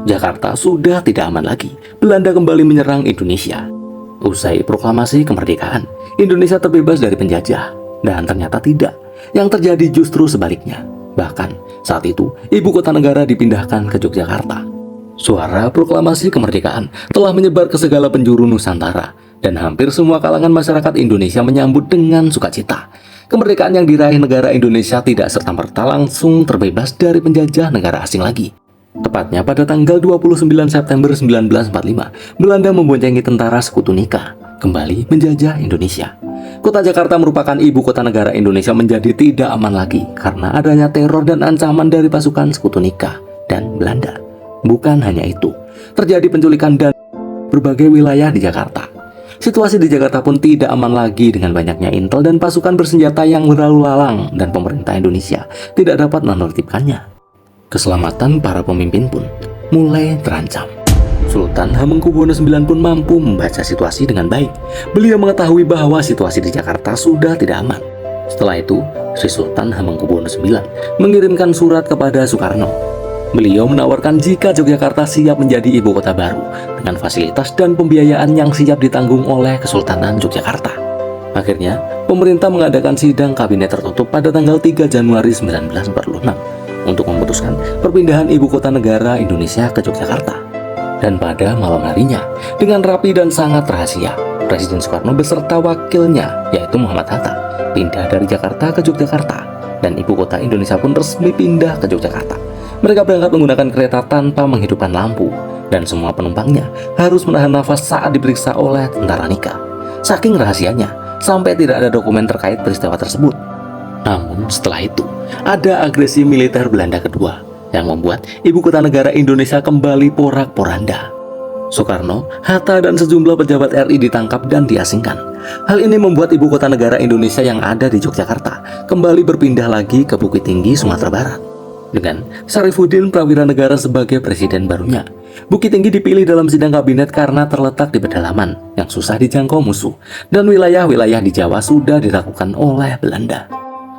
Jakarta sudah tidak aman lagi. Belanda kembali menyerang Indonesia. Usai proklamasi kemerdekaan, Indonesia terbebas dari penjajah. Dan ternyata tidak. Yang terjadi justru sebaliknya. Bahkan saat itu, ibu kota negara dipindahkan ke Yogyakarta. Suara proklamasi kemerdekaan telah menyebar ke segala penjuru Nusantara. Dan hampir semua kalangan masyarakat Indonesia menyambut dengan sukacita. Kemerdekaan yang diraih negara Indonesia tidak serta-merta langsung terbebas dari penjajah negara asing lagi. Tepatnya pada tanggal 29 September 1945, Belanda memboncengi tentara Sekutu Nika kembali menjajah Indonesia. Kota Jakarta merupakan ibu kota negara Indonesia menjadi tidak aman lagi karena adanya teror dan ancaman dari pasukan Sekutu Nika dan Belanda. Bukan hanya itu, terjadi penculikan dan berbagai wilayah di Jakarta. Situasi di Jakarta pun tidak aman lagi dengan banyaknya intel dan pasukan bersenjata yang berlalu lalang dan pemerintah Indonesia tidak dapat menertibkannya. Keselamatan para pemimpin pun mulai terancam. Sultan Hamengkubuwono IX pun mampu membaca situasi dengan baik. Beliau mengetahui bahwa situasi di Jakarta sudah tidak aman. Setelah itu, Sri Sultan Hamengkubuwono IX mengirimkan surat kepada Soekarno. Beliau menawarkan jika Yogyakarta siap menjadi ibu kota baru dengan fasilitas dan pembiayaan yang siap ditanggung oleh Kesultanan Yogyakarta. Akhirnya, pemerintah mengadakan sidang kabinet tertutup pada tanggal 3 Januari 1946 untuk memutuskan perpindahan ibu kota negara Indonesia ke Yogyakarta. Dan pada malam harinya, dengan rapi dan sangat rahasia, Presiden Soekarno beserta wakilnya, yaitu Muhammad Hatta, pindah dari Jakarta ke Yogyakarta, dan ibu kota Indonesia pun resmi pindah ke Yogyakarta. Mereka berangkat menggunakan kereta tanpa menghidupkan lampu, dan semua penumpangnya harus menahan nafas saat diperiksa oleh tentara Nika. Saking rahasianya, sampai tidak ada dokumen terkait peristiwa tersebut. Namun setelah itu, ada agresi militer Belanda kedua, yang membuat ibu kota negara Indonesia kembali porak-poranda. Soekarno, Hatta, dan sejumlah pejabat RI ditangkap dan diasingkan. Hal ini membuat ibu kota negara Indonesia yang ada di Yogyakarta kembali berpindah lagi ke Bukit Tinggi, Sumatera Barat, dengan Sarifuddin Prawiranegara sebagai presiden barunya. Bukit Tinggi dipilih dalam sidang kabinet karena terletak di pedalaman yang susah dijangkau musuh, dan wilayah-wilayah di Jawa sudah ditaklukkan oleh Belanda.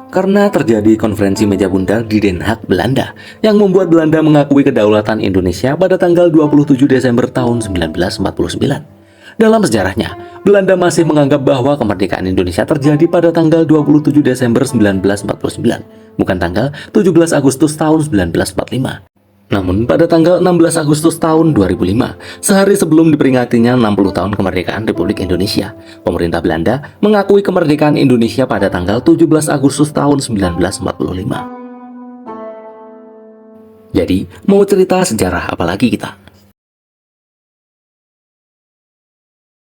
Karena terjadi konferensi meja bundar di Den Haag, Belanda, yang membuat Belanda mengakui kedaulatan Indonesia pada tanggal 27 Desember tahun 1949. Dalam sejarahnya, Belanda masih menganggap bahwa kemerdekaan Indonesia terjadi pada tanggal 27 Desember 1949, bukan tanggal 17 Agustus tahun 1945. Namun pada tanggal 16 Agustus tahun 2005, sehari sebelum diperingatinya 60 tahun kemerdekaan Republik Indonesia, pemerintah Belanda mengakui kemerdekaan Indonesia pada tanggal 17 Agustus tahun 1945. Jadi, mau cerita sejarah apa lagi kita?